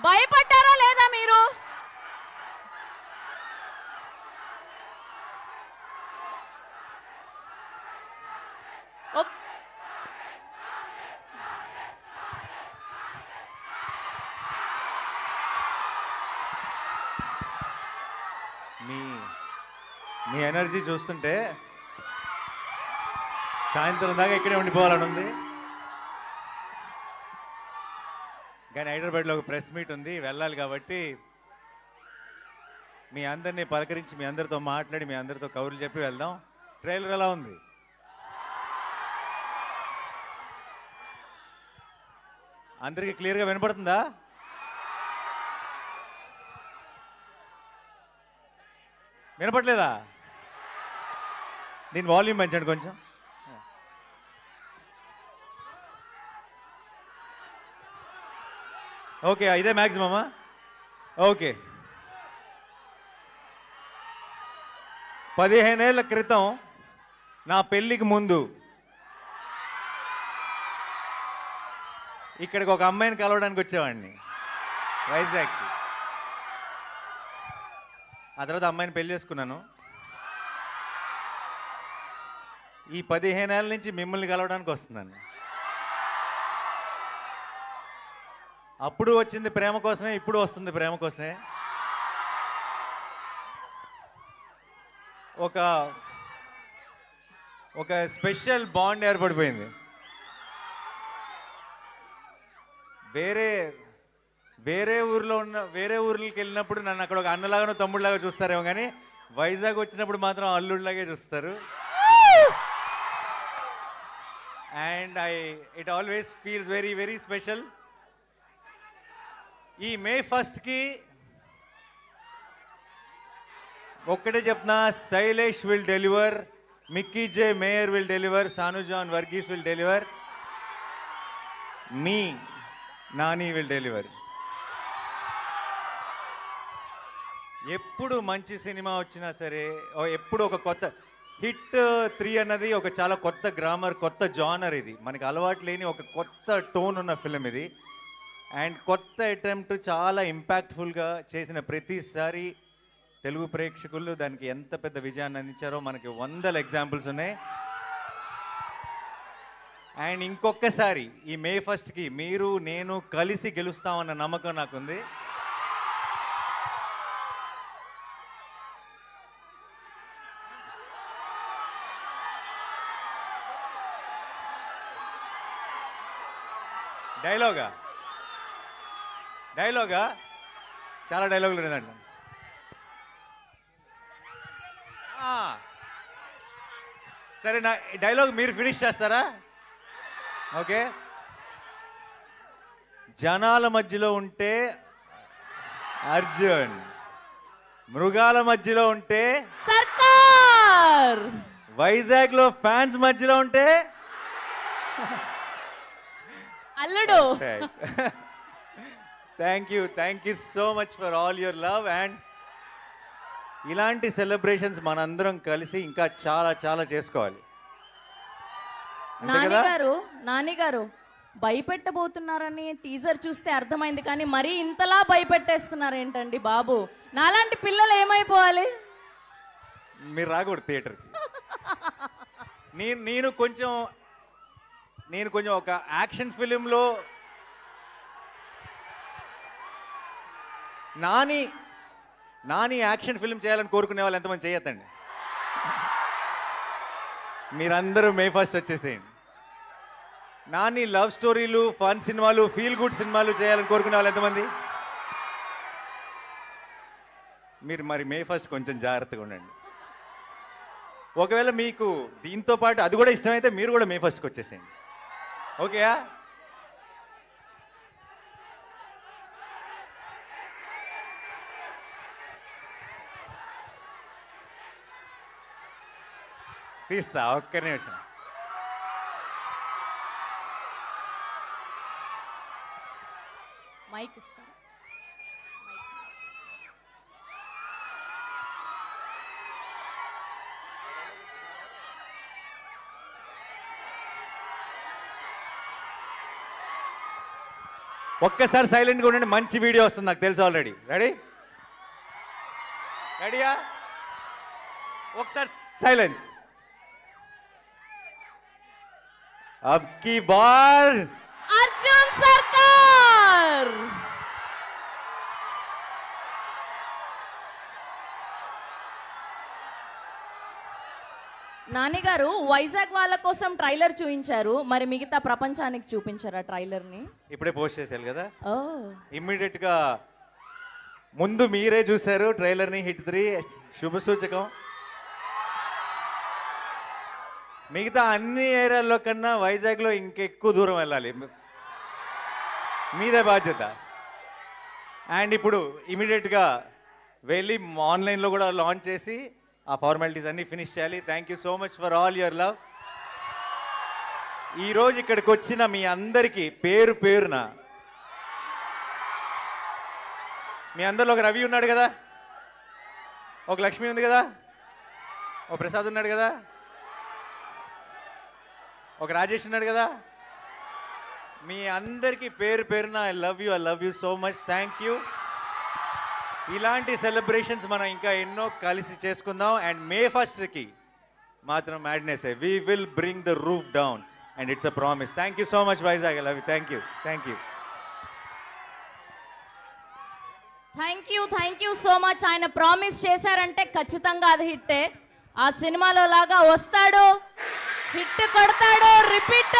భయపడ్డారా లేదా మీరు? మీ మీ ఎనర్జీ చూస్తుంటే సాయంత్రం దాకా ఇక్కడే ఉండిపోవాలని ఉంది. కానీ హైదరాబాద్లో ఒక ప్రెస్ మీట్ ఉంది, వెళ్ళాలి. కాబట్టి మీ అందరినీ పలకరించి, మీ అందరితో మాట్లాడి, మీ అందరితో కబుర్లు చెప్పి వెళ్దాం. ట్రైలర్ ఎలా ఉంది? అందరికీ క్లియర్గా వినపడుతుందా? వినపట్లేదా? దీని వాల్యూమ్ పెంచండి కొంచెం. ఓకే, ఇదే మ్యాక్సిమమా? ఓకే. 15 ఏళ్ల క్రితం నా పెళ్ళికి ముందు ఇక్కడికి ఒక అమ్మాయిని కలవడానికి వచ్చేవాడిని, వైజాగ్కి. ఆ తర్వాత అమ్మాయిని పెళ్లి చేసుకున్నాను. ఈ 15 ఏళ్ళ నుంచి మిమ్మల్ని కలవడానికి వస్తున్నాను. అప్పుడు వచ్చింది ప్రేమ కోసమే, ఇప్పుడు వస్తుంది ప్రేమ కోసమే. ఒక స్పెషల్ బాండ్ ఏర్పడిపోయింది. వేరే ఊర్లకి వెళ్ళినప్పుడు నన్ను అక్కడ ఒక అన్నలాగానో తమ్ముళ్ళలాగా చూస్తారేమో, కానీ వైజాగ్ వచ్చినప్పుడు మాత్రం అల్లుడిలాగే చూస్తారు. And it always feels very very special. ఈ మే 1కి ఒక్కటే చెప్తున్నా, Sailesh will deliver, Mickey J Meyer will deliver, Sanu John Varughese will deliver, మీ నాని విల్ డెలివర్. ఎప్పుడు మంచి సినిమా వచ్చినా సరే, ఎప్పుడు ఒక కొత్త హిట్ 3 అన్నది ఒక చాలా కొత్త గ్రామర్, కొత్త జానర్. ఇది మనకి అలవాటు లేని ఒక కొత్త టోన్ ఉన్న ఫిలిం ఇది. అండ్ కొత్త అటెంప్ట్, చాలా ఇంపాక్ట్ఫుల్గా చేసిన ప్రతిసారి తెలుగు ప్రేక్షకులు దానికి ఎంత పెద్ద విజయాన్ని అందించారో మనకి 100 ఎగ్జాంపుల్స్ ఉన్నాయి. అండ్ ఇంకొకసారి ఈ మే 1కి మీరు నేను కలిసి గెలుస్తామన్న నమ్మకం నాకుంది. డైలాగా చాలా డైలాగులు లేదండి. సరే, నా డైలాగ్ మీరు ఫినిష్ చేస్తారా? ఓకే. జనాల మధ్యలో ఉంటే అర్జున్, మృగాల మధ్యలో ఉంటే సర్కార్, వైజాగ్లో ఫ్యాన్స్ మధ్యలో ఉంటే అల్లుడు. Thank you so much for all your love. And ఇలాంటి సెలబ్రేషన్స్ మనందరం కలిసి ఇంకా చాలా చాలా చేసుకోవాలి. నానిగారు భయపెట్టబోతున్నారని టీజర్ చూస్తే అర్థమైంది, కానీ మరీ ఇంతలా భయపెట్టేస్తున్నారు ఏంటండి బాబు? నాలాంటి పిల్లలు ఏమైపోవాలి? మీరు రాకూడదు థియేటర్కి. నేను కొంచెం ఒక యాక్షన్ ఫిలింలో నాని యాక్షన్ ఫిల్మ్ చేయాలని కోరుకునే వాళ్ళు ఎంతమంది చేయొద్దండి. మీరందరూ మే 1 వచ్చేసేయండి. నాని లవ్ స్టోరీలు, ఫన్ సినిమాలు, ఫీల్ గుడ్ సినిమాలు చేయాలని కోరుకునే వాళ్ళు ఎంతమంది? మీరు మరి మే 1 కొంచెం జాగ్రత్తగా ఉండండి. ఒకవేళ మీకు దీంతో పాటు అది కూడా ఇష్టమైతే మీరు కూడా మే 1కి వచ్చేసేయండి. ఓకేయా? తీస్తా, ఒక్క నిమిషం. మైక్ ఇస్తా. ఒక్కసారి సైలెంట్గా ఉండండి, మంచి వీడియో వస్తుంది నాకు తెలుసు ఆల్రెడీ. రెడీయా? ఒకసారి సైలెన్స్. అబ్ కీ బార్ అర్జున్ సర్కార్. నాని గారు, వైజాగ్ వాళ్ళ కోసం ట్రైలర్ చూపించారు, మరి మిగతా ప్రపంచానికి చూపించారా ట్రైలర్ ని? ఇప్పుడే పోస్ట్ చేశారు కదా, ఓ ఇమ్మీడియట్ గా ముందు మీరే చూశారు ట్రైలర్ ని. హిట్ 3 శుభ సూచకం. మిగతా అన్ని ఏరియాల్లో కన్నా వైజాగ్లో ఇంకెక్కువ దూరం వెళ్ళాలి, మీదే బాధ్యత. అండ్ ఇప్పుడు ఇమీడియట్గా వెళ్ళి ఆన్లైన్లో కూడా లాంచ్ చేసి ఆ ఫార్మాలిటీస్ అన్నీ ఫినిష్ చేయాలి. Thank you so much for all your love. ఈరోజు ఇక్కడికి వచ్చిన మీ అందరికీ పేరు పేరున, మీ అందరిలో ఒక రవి ఉన్నాడు కదా, ఒక లక్ష్మి ఉంది కదా, ఒక ప్రసాద్ ఉన్నాడు కదా, ఒక రాజేష్ ఉన్నాడు కదా, మీ అందరికీ పేరు పేరున I love you so much. Thank you. ఇలాంటి సెలబ్రేషన్స్ మనం ఇంకా ఎన్నో కలిసి చేసుకుందాం. అండ్ May 1st మాత్రం madness, we will bring the roof down and it's a promise. Thank you so much Vizag, I love you. Thank you. Thank you so much. ఆయన promise చేశారంటే ఖచ్చితంగా అది హిట్టే. ఆ సినిమాలో లాగా వస్తాడు, హిట్ కొడతాడు, రిపీట్.